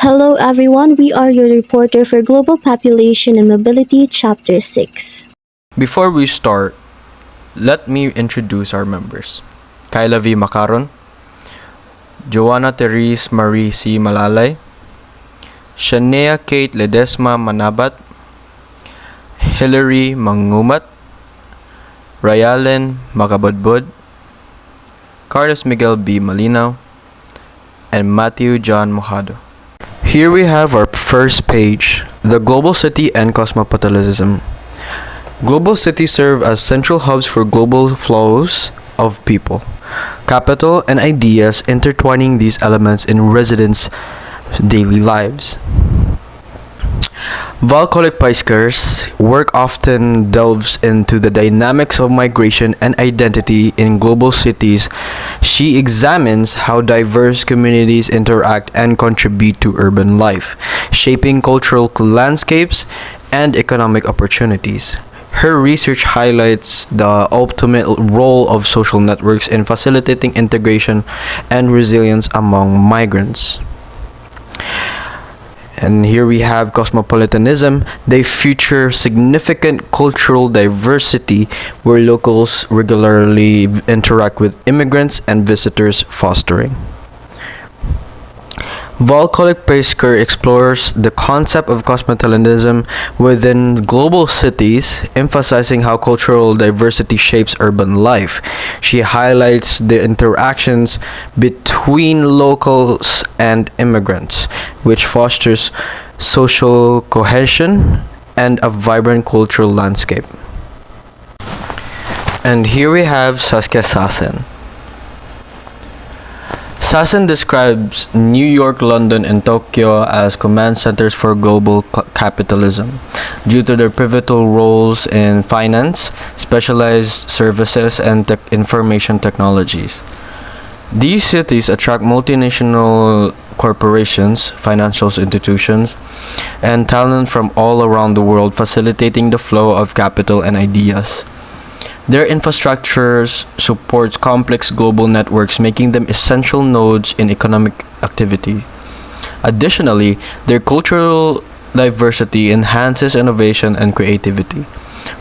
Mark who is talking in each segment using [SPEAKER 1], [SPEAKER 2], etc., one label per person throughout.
[SPEAKER 1] Hello everyone, we are your reporter for Global Population and Mobility Chapter 6.
[SPEAKER 2] Before we start, let me introduce our members. Kyla V. Macaron, Joanna Therese Marie C. Malalay, Shania Kate Ledesma Manabat, Hilary Mangumat, Rayalen Makabudbud, Carlos Miguel B. Malinaw, and Matthew John Mojado. Here we have our first page, the global city and cosmopolitanism. Global cities serve as central hubs for global flows of people, capital, and ideas, intertwining these elements in residents' daily lives. Val Kolik-Paisker's work often delves into the dynamics of migration and identity in global cities. She examines how diverse communities interact and contribute to urban life, shaping cultural landscapes and economic opportunities. Her research highlights the ultimate role of social networks in facilitating integration and resilience among migrants. And here we have cosmopolitanism. They feature significant cultural diversity where locals regularly interact with immigrants and visitors, fostering. Val Kolik-Paisker explores the concept of cosmopolitanism within global cities, emphasizing how cultural diversity shapes urban life. She highlights the interactions between locals and immigrants, which fosters social cohesion and a vibrant cultural landscape. And here we have Saskia Sassen. Sassen describes New York, London, and Tokyo as command centers for global capitalism due to their pivotal roles in finance, specialized services, and information technologies. These cities attract multinational corporations, financial institutions, and talent from all around the world, facilitating the flow of capital and ideas. Their infrastructures supports complex global networks, making them essential nodes in economic activity. Additionally, their cultural diversity enhances innovation and creativity,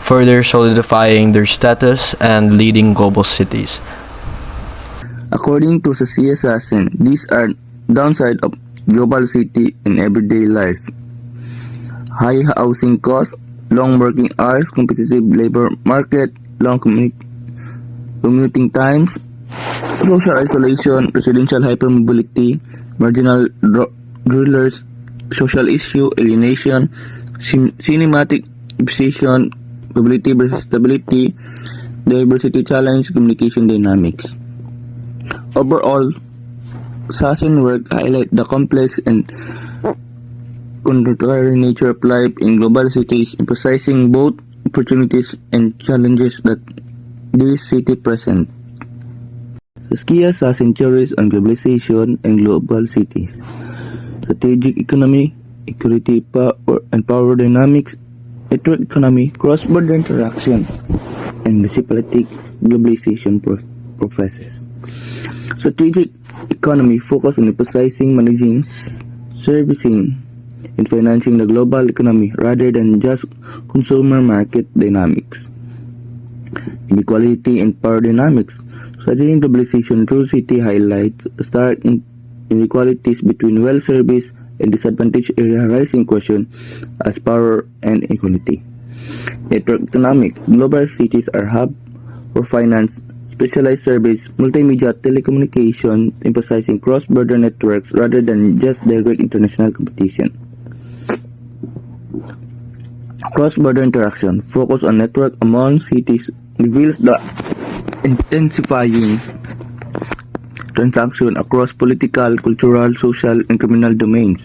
[SPEAKER 2] further solidifying their status and leading global cities.
[SPEAKER 3] According to Saskia Sassen, these are downside of global city in everyday life. High housing costs, long working hours, competitive labor market, long commuting times, social isolation, residential hypermobility, marginal rulers, social issue, alienation, cinematic obsession, mobility versus stability, diversity challenge, communication dynamics. Overall, Sassen work highlight the complex and contemporary nature of life in global cities, emphasizing both opportunities and challenges that this city present. Saskia Sassen theories on globalization and global cities, strategic economy, equity and power dynamics, network economy, cross-border interaction, and municipality globalization processes. Strategic economy focus on emphasizing managing, servicing, and financing the global economy rather than just consumer market dynamics. Inequality and power dynamics. Studying globalization through city highlights stark inequalities between well-serviced and disadvantaged areas, raising question as power and equality. Network economic. Global cities are hub for finance, specialized service, multimedia, telecommunication, emphasizing cross-border networks rather than just direct international competition. Cross-border interaction focus on network among cities reveals the intensifying transaction across political, cultural, social, and criminal domains.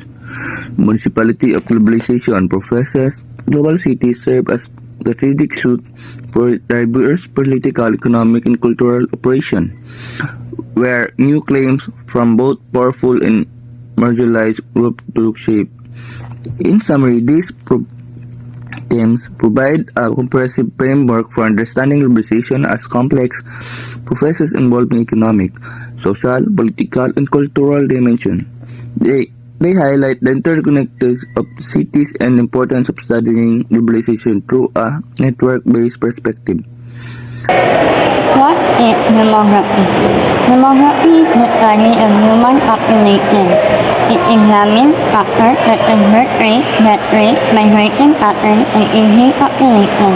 [SPEAKER 3] Municipality of globalization professes global cities serve as strategic suite for diverse political, economic, and cultural operation, where new claims from both powerful and marginalized groups took shape. In summary, these themes provide a comprehensive framework for understanding globalization as complex processes involving economic, social, political, and cultural dimensions. They They highlight the interconnectedness of cities and importance of studying globalization through a network-based perspective.
[SPEAKER 4] What is demography? Demography is the study of human population. It examines factors such as birth rate, death rate, migration patterns, and aging population,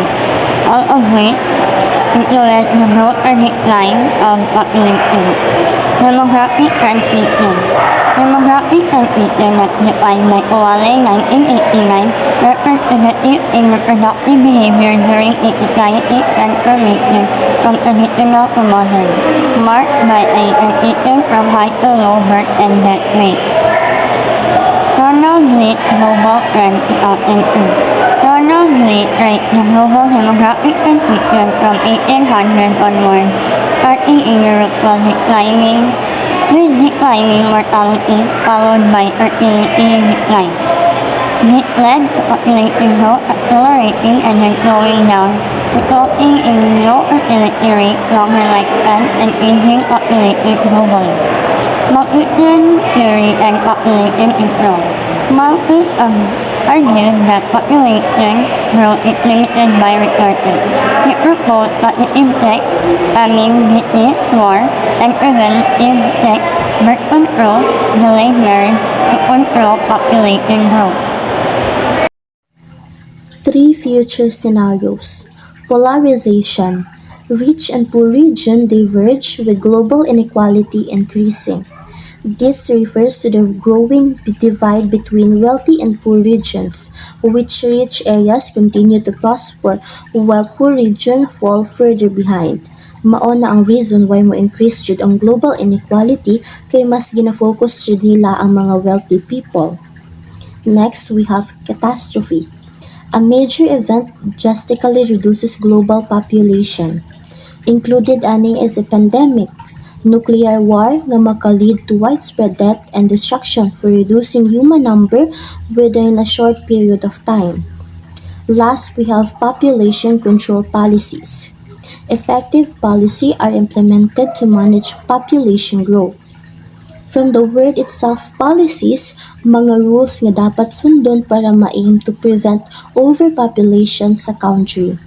[SPEAKER 4] all of which influence the growth or decline of population. Demographic transmission. Demographic transmission was defined by Owale 1989 representative in reproductive behavior during a society transformation from traditional to modern, marked by a transition from high to low birth and death rate. Ronald Reid Global Trend 2002. Ronald Reid rates the global demographic transition from 1800 onwards, starting in Europe while declining, with declining mortality followed by fertility decline. This led to population growth accelerating and then slowing down, resulting in low fertility rates, longer lifespan, and aging population globally. Malthus theory and population control. Malthus argued that population growth is limited by resources. He proposed that the insect, famine, disease, war, and preventive sex, birth control, delayed marriage to control population growth.
[SPEAKER 1] 3 future scenarios. Polarization. Rich and poor region diverge with global inequality increasing. This refers to the growing divide between wealthy and poor regions, which rich areas continue to prosper while poor regions fall further behind. Mao na ang reason why mo increase jud ang global inequality kay mas gina-focus jud nila ang mga wealthy people. Next, we have catastrophe. A major event drastically reduces global population. Included ani is a pandemic, nuclear war nga maka-lead to widespread death and destruction for reducing human number within a short period of time. Last, we have population control policies. Effective policy are implemented to manage population growth. From the word itself, policies, mga rules nga dapat sundon para ma-aim to prevent overpopulation sa country.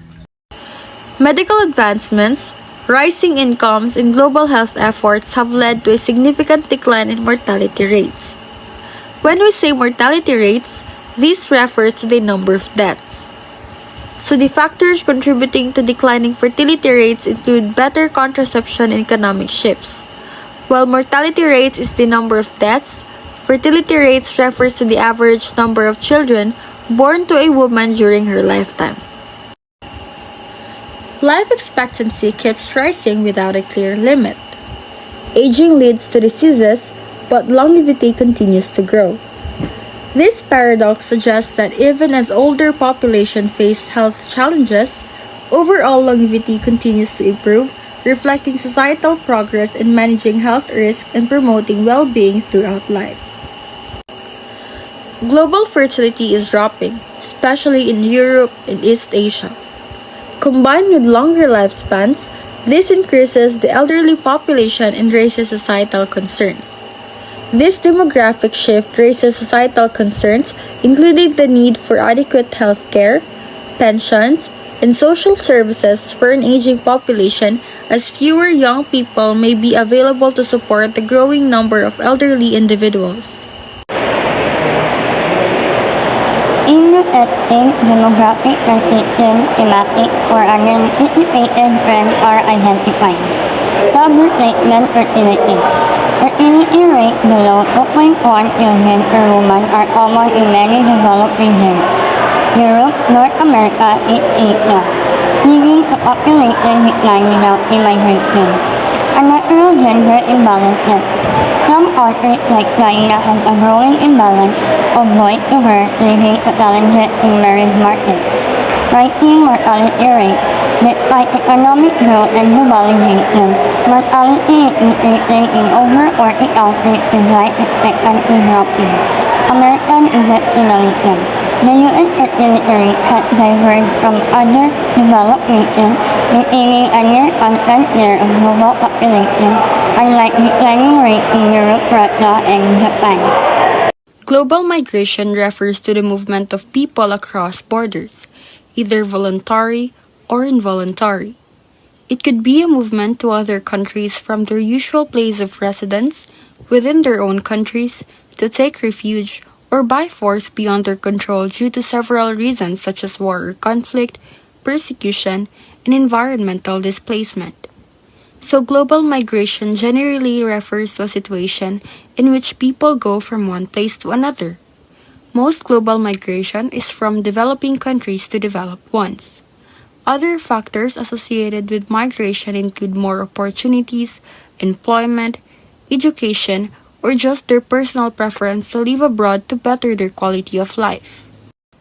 [SPEAKER 5] Medical advancements, rising incomes, and global health efforts have led to a significant decline in mortality rates. When we say mortality rates, this refers to the number of deaths. So the factors contributing to declining fertility rates include better contraception and economic shifts. While mortality rates is the number of deaths, fertility rates refers to the average number of children born to a woman during her lifetime. Life expectancy keeps rising without a clear limit. Aging leads to diseases, but longevity continues to grow. This paradox suggests that even as older population face health challenges, overall longevity continues to improve, reflecting societal progress in managing health risks and promoting well-being throughout life. Global fertility is dropping, especially in Europe and East Asia. Combined with longer lifespans, this increases the elderly population and raises societal concerns. This demographic shift raises societal concerns, including the need for adequate health care, pensions, and social services for an aging population, as fewer young people may be available to support the growing number of elderly individuals.
[SPEAKER 4] Interesting demographic transition thematics or unanticipated trends are identified. Sub-replacement fertility. Fertility rates below 2.1 children per woman are common in many developed regions. Europe, North America, East Asia, leading to population decline without immigration. A natural gender imbalances. Some countries like China has a growing imbalance of boys to girls, leading to challenges in marriage markets. Rising mortality rates. Despite economic growth and globalization, mortality is increasing in over 40 countries with life expectancy dropping. American exceptionalism. The U.S. fertility rate has diverged from other developed nations, maintaining a near constant share of global population, unlike declining rates in Europe, Russia, and Japan.
[SPEAKER 5] Global migration refers to the movement of people across borders, either voluntary or involuntary. It could be a movement to other countries from their usual place of residence within their own countries to take refuge or by force beyond their control due to several reasons such as war or conflict, persecution, and environmental displacement. So global migration generally refers to a situation in which people go from one place to another. Most global migration is from developing countries to developed ones. Other factors associated with migration include more opportunities, employment, education, or just their personal preference to live abroad to better their quality of life.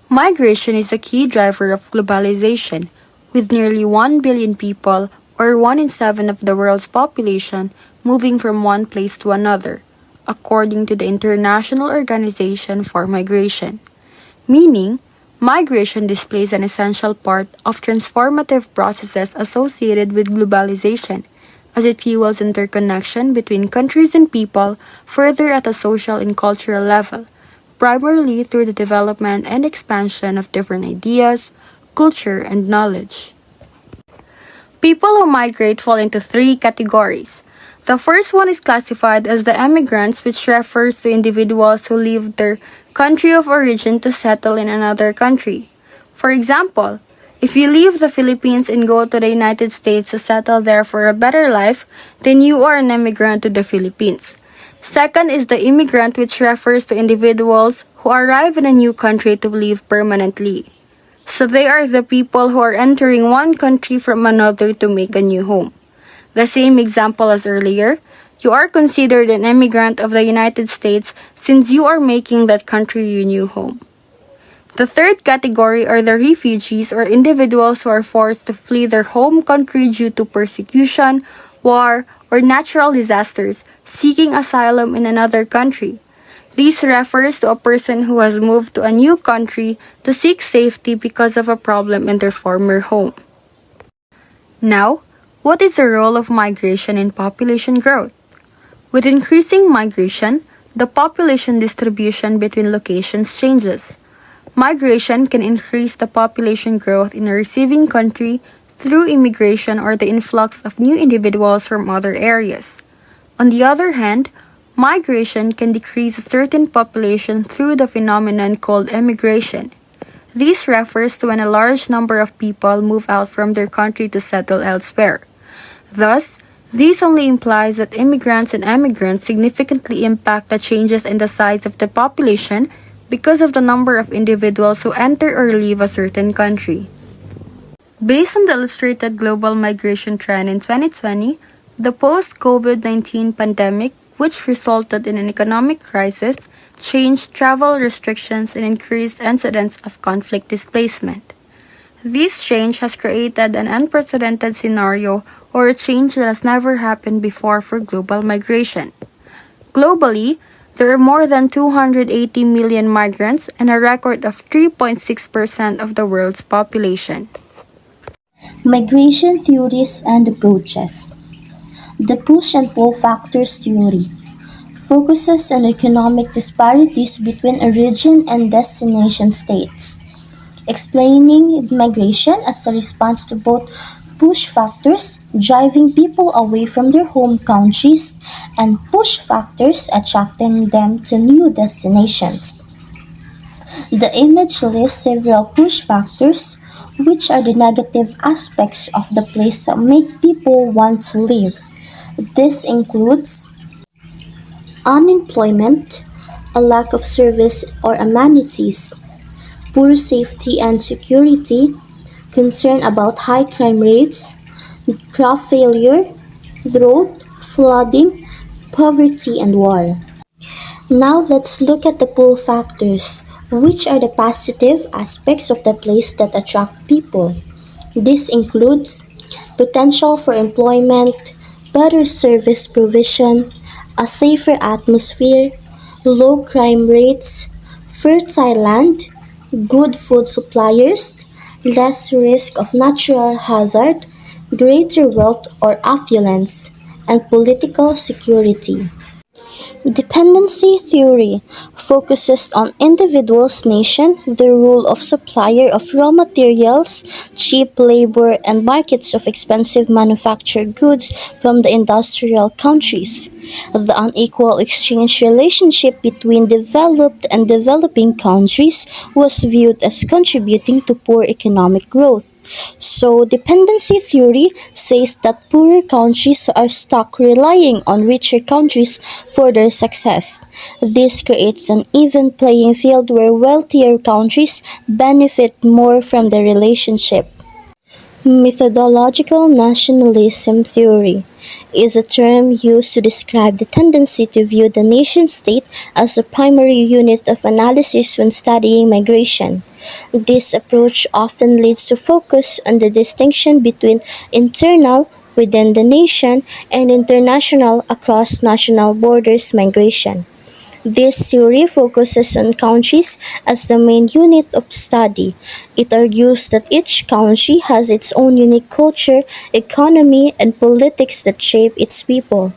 [SPEAKER 5] Migration is a key driver of globalization, with nearly 1 billion people, or 1 in 7 of the world's population, moving from one place to another, according to the International Organization for Migration. Meaning, migration displays an essential part of transformative processes associated with globalization, as it fuels interconnection between countries and people further at a social and cultural level, primarily through the development and expansion of different ideas, culture, and knowledge. People who migrate fall into three categories. The first one is classified as the emigrants, which refers to individuals who leave their country of origin to settle in another country. For example, if you leave the Philippines and go to the United States to settle there for a better life, then you are an immigrant to the Philippines. Second is the immigrant, which refers to individuals who arrive in a new country to live permanently. So they are the people who are entering one country from another to make a new home. The same example as earlier, you are considered an immigrant of the United States since you are making that country your new home. The third category are the refugees, or individuals who are forced to flee their home country due to persecution, war, or natural disasters, seeking asylum in another country. This refers to a person who has moved to a new country to seek safety because of a problem in their former home. Now, what is the role of migration in population growth? With increasing migration, the population distribution between locations changes. Migration can increase the population growth in a receiving country through immigration or the influx of new individuals from other areas. On the other hand, migration can decrease a certain population through the phenomenon called emigration. This refers to when a large number of people move out from their country to settle elsewhere. Thus, this only implies that immigrants and emigrants significantly impact the changes in the size of the population because of the number of individuals who enter or leave a certain country. Based on the illustrated global migration trend in 2020, the post-COVID-19 pandemic, which resulted in an economic crisis, changed travel restrictions and increased incidents of conflict displacement. This change has created an unprecedented scenario or a change that has never happened before for global migration. Globally, there are more than 280 million migrants and a record of 3.6% of the world's population.
[SPEAKER 1] Migration theories and approaches. The push and pull factors theory focuses on economic disparities between origin and destination states, explaining migration as a response to both push factors driving people away from their home countries and push factors attracting them to new destinations. The image lists several push factors, which are the negative aspects of the place that make people want to live. This includes unemployment, a lack of service or amenities, poor safety and security, concern about high crime rates, crop failure, drought, flooding, poverty, and war. Now let's look at the pull factors, which are the positive aspects of the place that attract people. This includes potential for employment, better service provision, a safer atmosphere, low crime rates, fertile land, good food suppliers, less risk of natural hazard, greater wealth or affluence, and political security. Dependency theory focuses on individuals' nation, the role of supplier of raw materials, cheap labor, and markets of expensive manufactured goods from the industrial countries. The unequal exchange relationship between developed and developing countries was viewed as contributing to poor economic growth. So, dependency theory says that poorer countries are stuck relying on richer countries for their success. This creates an even playing field where wealthier countries benefit more from the relationship. Methodological nationalism theory is a term used to describe the tendency to view the nation state as the primary unit of analysis when studying migration. This approach often leads to focus on the distinction between internal within the nation and international across national borders migration. This theory focuses on countries as the main unit of study. It argues that each country has its own unique culture, economy, and politics that shape its people.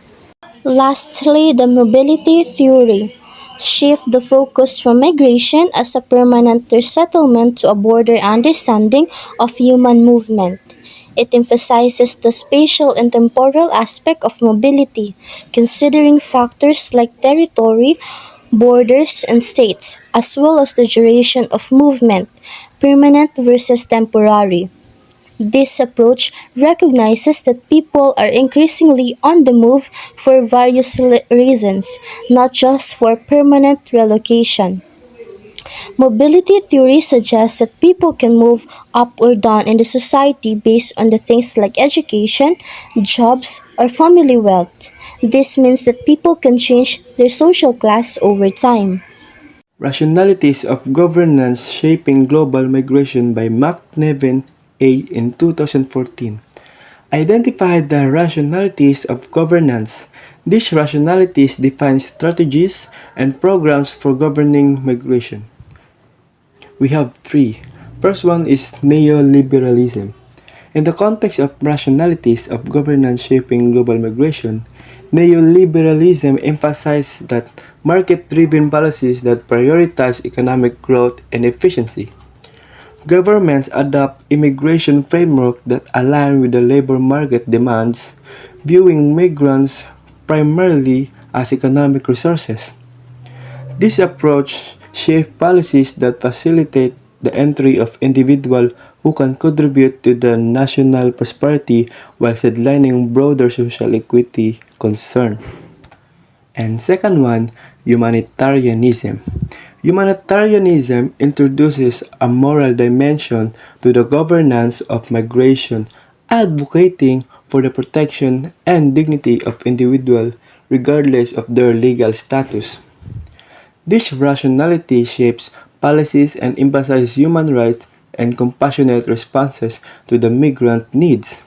[SPEAKER 1] Lastly, the mobility theory shifts the focus from migration as a permanent resettlement to a broader understanding of human movement. It emphasizes the spatial and temporal aspect of mobility, considering factors like territory, borders, and states, as well as the duration of movement, permanent versus temporary. This approach recognizes that people are increasingly on the move for various reasons, not just for permanent relocation. Mobility theory suggests that people can move up or down in the society based on the things like education, jobs, or family wealth. This means that people can change their social class over time.
[SPEAKER 6] Rationalities of Governance Shaping Global Migration by McNevin A. in 2014 identified the rationalities of governance. These rationalities define strategies and programs for governing migration. We have three. First one is neoliberalism. In the context of rationalities of governance shaping global migration, neoliberalism emphasizes that market-driven policies that prioritize economic growth and efficiency. Governments adopt immigration frameworks that align with the labor market demands, viewing migrants primarily as economic resources. This approach shapes policies that facilitate the entry of individuals who can contribute to the national prosperity while sidelining broader social equity concerns. And second one, humanitarianism. Humanitarianism introduces a moral dimension to the governance of migration, advocating for the protection and dignity of individuals regardless of their legal status. This rationality shapes policies and emphasizes human rights and compassionate responses to the migrant needs.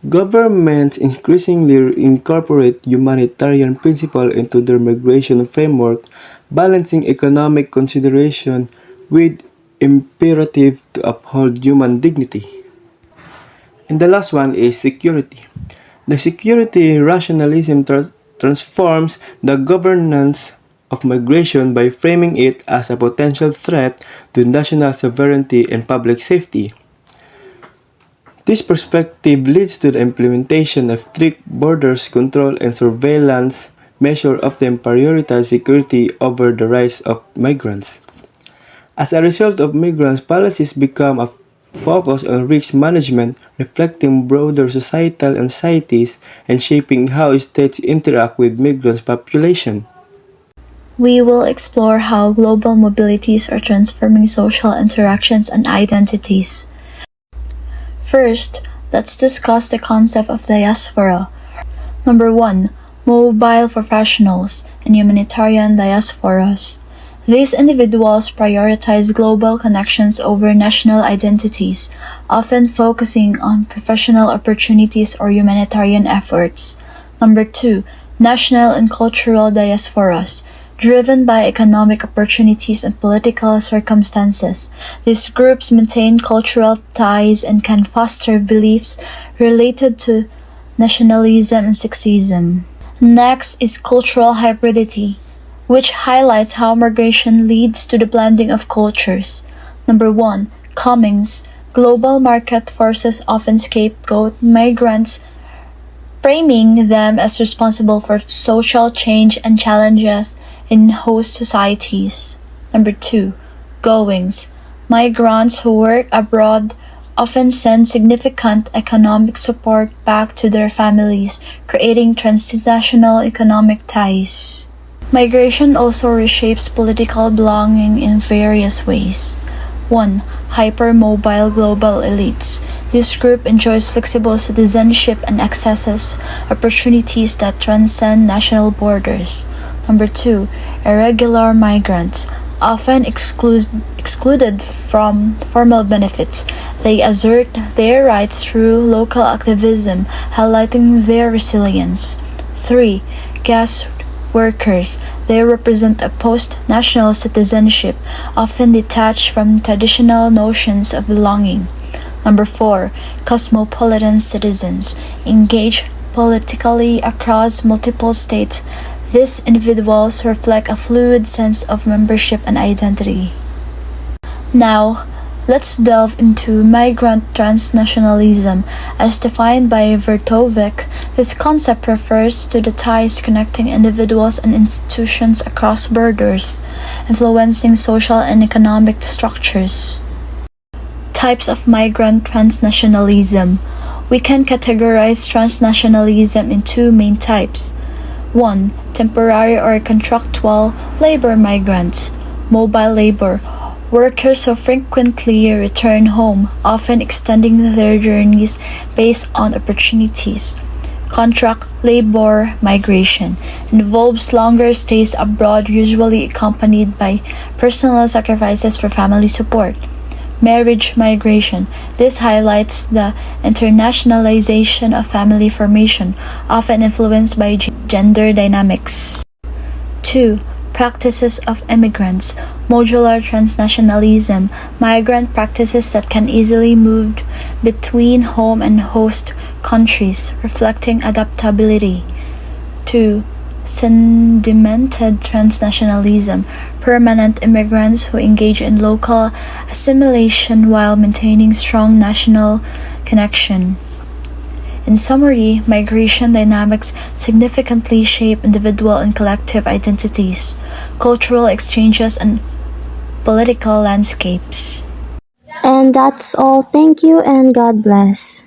[SPEAKER 6] Governments increasingly incorporate humanitarian principles into their migration framework, balancing economic consideration with imperative to uphold human dignity. And the last one is security. The security rationalism transforms the governance of migration by framing it as a potential threat to national sovereignty and public safety. This perspective leads to the implementation of strict borders control and surveillance measures often prioritize security over the rights of migrants. As a result of migrants, policies become a focus on risk management, reflecting broader societal anxieties and shaping how states interact with migrants' population.
[SPEAKER 7] We will explore how global mobilities are transforming social interactions and identities. First, let's discuss the concept of diaspora. Number 1. Mobile professionals and humanitarian diasporas. These individuals prioritize global connections over national identities, often focusing on professional opportunities or humanitarian efforts. Number 2. National and cultural diasporas. Driven by economic opportunities and political circumstances, these groups maintain cultural ties and can foster beliefs related to nationalism and sexism. Next is cultural hybridity, which highlights how migration leads to the blending of cultures. Number 1. Comings. Global market forces often scapegoat migrants, framing them as responsible for social change and challenges in host societies. Number 2. Goings. Migrants who work abroad often send significant economic support back to their families, creating transnational economic ties. Migration also reshapes political belonging in various ways. 1. Hypermobile global elites. This group enjoys flexible citizenship and accesses opportunities that transcend national borders. Number 2. Irregular migrants. Often excluded from formal benefits, they assert their rights through local activism, highlighting their resilience. 3. Guest workers. They represent a post-national citizenship, often detached from traditional notions of belonging. Number 4. Cosmopolitan citizens. Engage politically across multiple states. These individuals reflect a fluid sense of membership and identity. Now, let's delve into migrant transnationalism. As defined by Vertovec, this concept refers to the ties connecting individuals and institutions across borders, influencing social and economic structures. Types of migrant transnationalism. We can categorize transnationalism in two main types. 1. Temporary or contractual labor migrants. Mobile labor. Workers who frequently return home, often extending their journeys based on opportunities. Contract labor migration involves longer stays abroad, usually accompanied by personal sacrifices for family support. Marriage migration. This highlights the internationalization of family formation, often influenced by gender dynamics. 2. Practices of immigrants. Modular transnationalism. Migrant practices that can easily move between home and host countries, reflecting adaptability. 2. Sedimented transnationalism. Permanent immigrants who engage in local assimilation while maintaining strong national connection. In summary, migration dynamics significantly shape individual and collective identities, cultural exchanges, and political landscapes.
[SPEAKER 1] And that's all. Thank you and God bless.